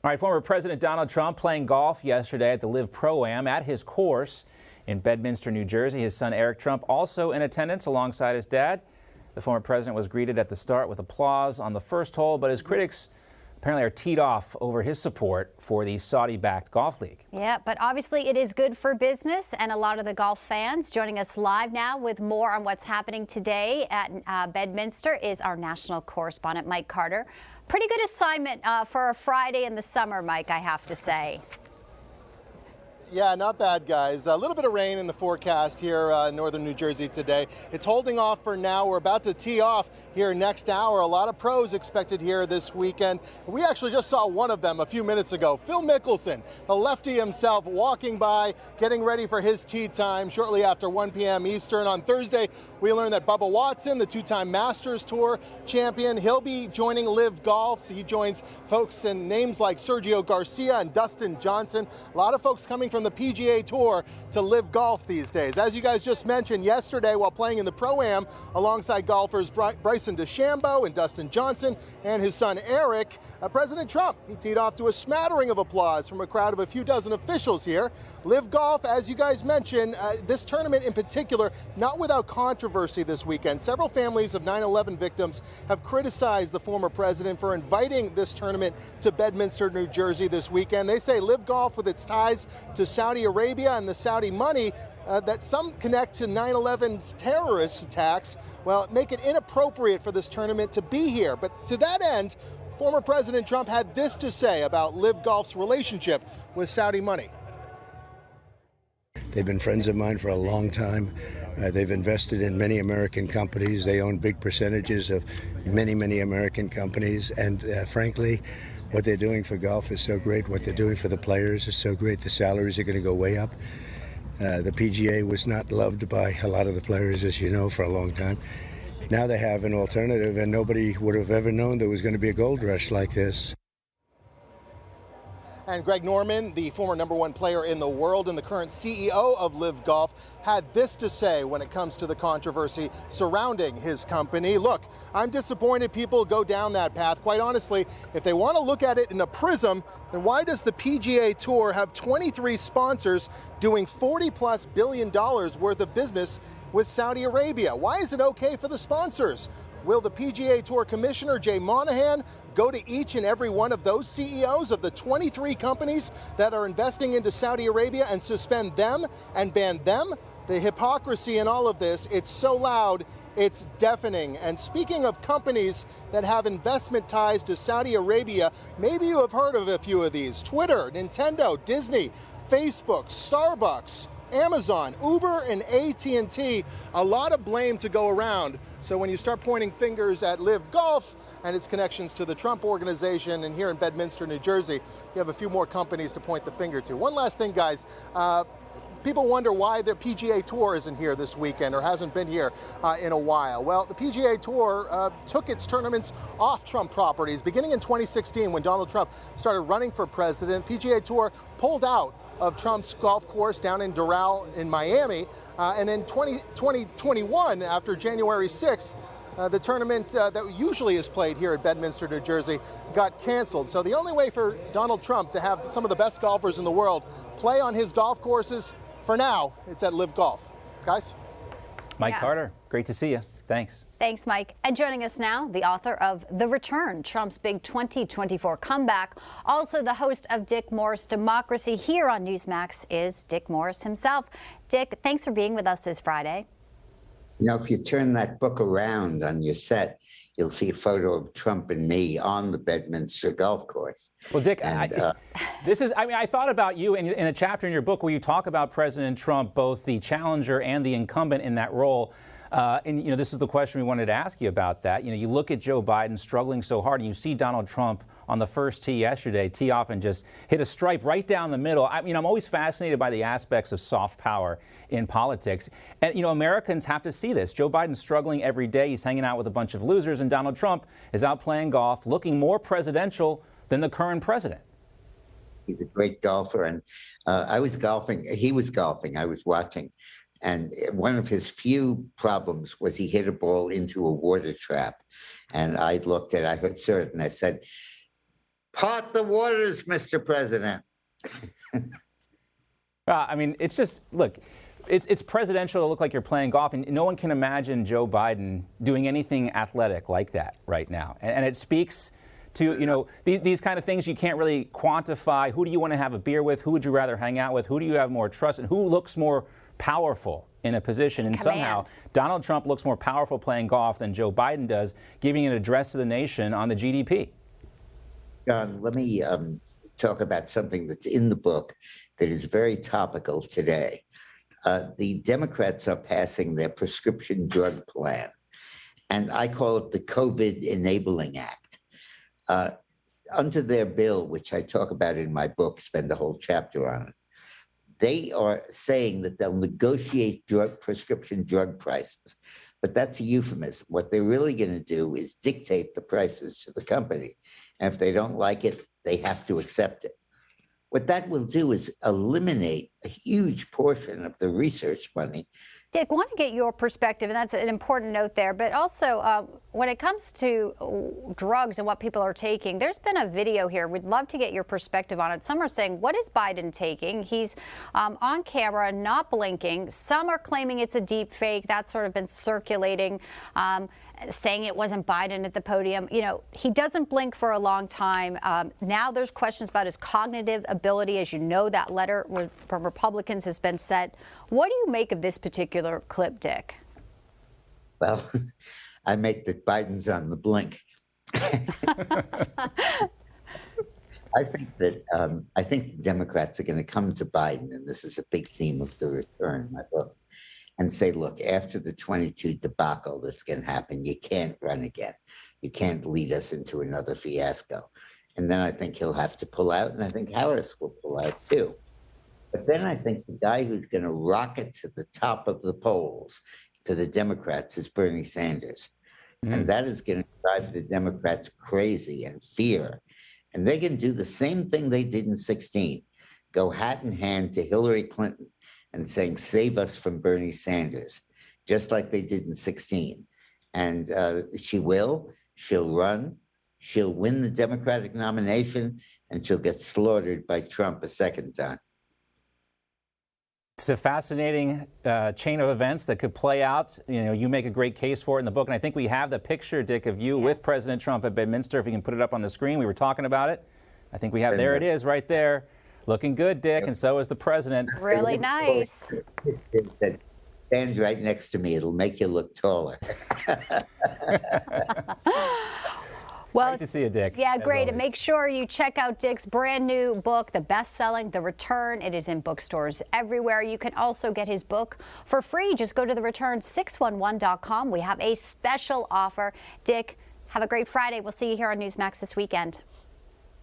All right, former President Donald Trump playing golf yesterday at the LIV Pro-Am at his course in Bedminster, New Jersey. His son Eric Trump also in attendance alongside his dad. The former president was greeted at the start with applause on the first hole, but his critics apparently are teed off over his support for the Saudi-backed golf league. Yeah, but obviously it is good for business and a lot of the golf fans. Joining us live now with more on what's happening today at Bedminster is our national correspondent, Mike Carter. Pretty good assignment for a Friday in the summer, Mike, I have to say. Yeah, not bad, guys. A little bit of rain in the forecast here in northern New Jersey today. It's holding off for now. We're about to tee off here next hour. A lot of pros expected here this weekend. We actually just saw one of them a few minutes ago. Phil Mickelson, the lefty himself, walking by, getting ready for his tee time shortly after 1 p.m. Eastern. On Thursday, we learned that Bubba Watson, the two-time Masters Tour champion, he'll be joining LIV Golf. He joins folks and names like Sergio Garcia and Dustin Johnson. A lot of folks coming from the PGA Tour to LIV Golf these days. As you guys just mentioned, yesterday while playing in the Pro-Am alongside golfers Bryson DeChambeau and Dustin Johnson and his son Eric, President Trump, he teed off to a smattering of applause from a crowd of a few dozen officials here. LIV Golf, as you guys mentioned, this tournament in particular, not without controversy this weekend. Several families of 9/11 victims have criticized the former president for inviting this tournament to Bedminster, New Jersey this weekend. They say LIV Golf, with its ties to Saudi Arabia and the Saudi money that some connect to 9/11's terrorist attacks, well, make it inappropriate for this tournament to be here. But to that end, former President Trump had this to say about LIV Golf's relationship with Saudi money. They've been friends of mine for a long time. They've invested in many American companies. They own big percentages of many, many American companies. And frankly, what they're doing for golf is so great. What they're doing for the players is so great. The salaries are going to go way up. The PGA was not loved by a lot of the players, as you know, for a long time. Now they have an alternative, and nobody would have ever known there was going to be a gold rush like this. And Greg Norman, the former #1 player in the world and the current CEO of LIV Golf, had this to say when it comes to the controversy surrounding his company. Look, I'm disappointed people go down that path. Quite honestly, if they want to look at it in a prism, then why does the PGA Tour have 23 sponsors doing $40+ billion worth of business with Saudi Arabia? Why is it okay for the sponsors? Will the PGA Tour Commissioner, Jay Monahan, go to each and every one of those CEOs of the 23 companies that are investing into Saudi Arabia and suspend them and ban them? The hypocrisy in all of this, it's so loud, it's deafening. And speaking of companies that have investment ties to Saudi Arabia, maybe you have heard of a few of these. Twitter, Nintendo, Disney, Facebook, Starbucks, Amazon, Uber, and AT&T, a lot of blame to go around. So when you start pointing fingers at LIV Golf and its connections to the Trump organization, and here in Bedminster, New Jersey, you have a few more companies to point the finger to. One last thing, guys. People wonder why the PGA Tour isn't here this weekend or hasn't been here in a while. Well, the PGA Tour took its tournaments off Trump properties. Beginning in 2016, when Donald Trump started running for president, PGA Tour pulled out of Trump's golf course down in Doral in Miami. And in 2021, after January 6th, the tournament that usually is played here at Bedminster, New Jersey, got canceled. So the only way for Donald Trump to have some of the best golfers in the world play on his golf courses, for now, it's at LIV Golf. Guys? Mike Carter, great to see you. Thanks. Thanks, Mike. And joining us now, the author of The Return, Trump's big 2024 comeback. Also the host of Dick Morris Democracy here on Newsmax is Dick Morris himself. Dick, thanks for being with us this Friday. You know, if you turn that book around on your set, you'll see a photo of Trump and me on the Bedminster golf course. Well, Dick, I thought about you in a chapter in your book where you talk about President Trump, both the challenger and the incumbent in that role. And, you know, this is the question we wanted to ask you about that. You know, you look at Joe Biden struggling so hard, and you see Donald Trump on the first tee yesterday tee off and just hit a stripe right down the middle. I mean, I'm always fascinated by the aspects of soft power in politics. And, you know, Americans have to see this. Joe Biden's struggling every day. He's hanging out with a bunch of losers, and Donald Trump is out playing golf, looking more presidential than the current president. He's a great golfer, and I was golfing. He was golfing. I was watching. And one of his few problems was he hit a ball into a water trap. And I looked at it, I saw it, and I said, Part the waters, Mr. President. I mean, it's just, look, it's presidential to look like you're playing golf, and no one can imagine Joe Biden doing anything athletic like that right now. And it speaks to, you know, these kind of things you can't really quantify. Who do you want to have a beer with? Who would you rather hang out with? Who do you have more trust in? Who looks more powerful in a position? And somehow Donald Trump looks more powerful playing golf than Joe Biden does, giving an address to the nation on the GDP. John, let me talk about something that's in the book that is very topical today. The Democrats are passing their prescription drug plan, and I call it the COVID Enabling Act. Under their bill, which I talk about in my book, spend a whole chapter on it, they are saying that they'll negotiate prescription drug prices, but that's a euphemism. What they're really going to do is dictate the prices to the company, and if they don't like it, they have to accept it. What that will do is eliminate a huge portion of the research money. Dick, I want to get your perspective, and that's an important note there, but also when it comes to drugs and what people are taking, there's been a video here. We'd love to get your perspective on it. Some are saying, what is Biden taking? He's on camera, not blinking. Some are claiming it's a deep fake. That's sort of been circulating, saying it wasn't Biden at the podium. You know, he doesn't blink for a long time. Now there's questions about his cognitive ability. As you know, that letter from Republicans has been sent. What do you make of this particular clip, Dick? Well, I make that Biden's on the blink. I think the Democrats are going to come to Biden, and this is a big theme of the return in my book, and say, look, after the 22 debacle that's going to happen, you can't run again. You can't lead us into another fiasco. And then I think he'll have to pull out, and I think Harris will pull out too. But then I think the guy who's going to rocket to the top of the polls for the Democrats is Bernie Sanders. And that is going to drive the Democrats crazy and fear. And they can do the same thing they did in 2016, go hat in hand to Hillary Clinton and saying, save us from Bernie Sanders, just like they did in 2016. And she'll run, she'll win the Democratic nomination, and she'll get slaughtered by Trump a second time. It's a fascinating chain of events that could play out. You know, you make a great case for it in the book, and I think we have the picture, Dick, of you with President Trump at Bedminster. If you can put it up on the screen, we were talking about it. I think we have, there it is right there. Looking good, Dick, and so is the president. Really nice. Stand right next to me. It'll make you look taller. Well, great to see you, Dick. Yeah, great. And make sure you check out Dick's brand new book, the best-selling The Return. It is in bookstores everywhere. You can also get his book for free. Just go to thereturn611.com. We have a special offer. Dick, have a great Friday. We'll see you here on Newsmax this weekend.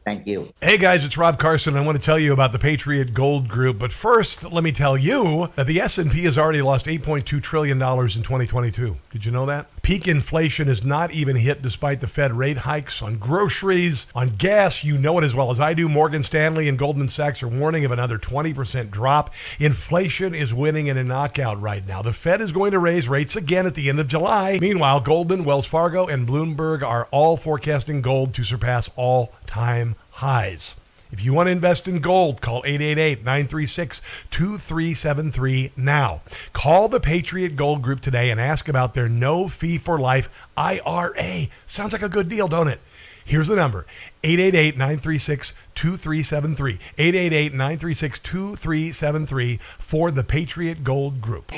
Thank you. Hey guys, it's Rob Carson. I want to tell you about the Patriot Gold Group. But first, let me tell you that the S&P has already lost $8.2 trillion in 2022. Did you know that? Peak inflation is not even hit despite the Fed rate hikes on groceries, on gas. You know it as well as I do. Morgan Stanley and Goldman Sachs are warning of another 20% drop. Inflation is winning in a knockout right now. The Fed is going to raise rates again at the end of July. Meanwhile, Goldman, Wells Fargo, and Bloomberg are all forecasting gold to surpass all-time highs. If you want to invest in gold, call 888-936-2373 now. Call the Patriot Gold Group today and ask about their no-fee-for-life IRA. Sounds like a good deal, don't it? Here's the number, 888-936-2373. 888-936-2373 for the Patriot Gold Group.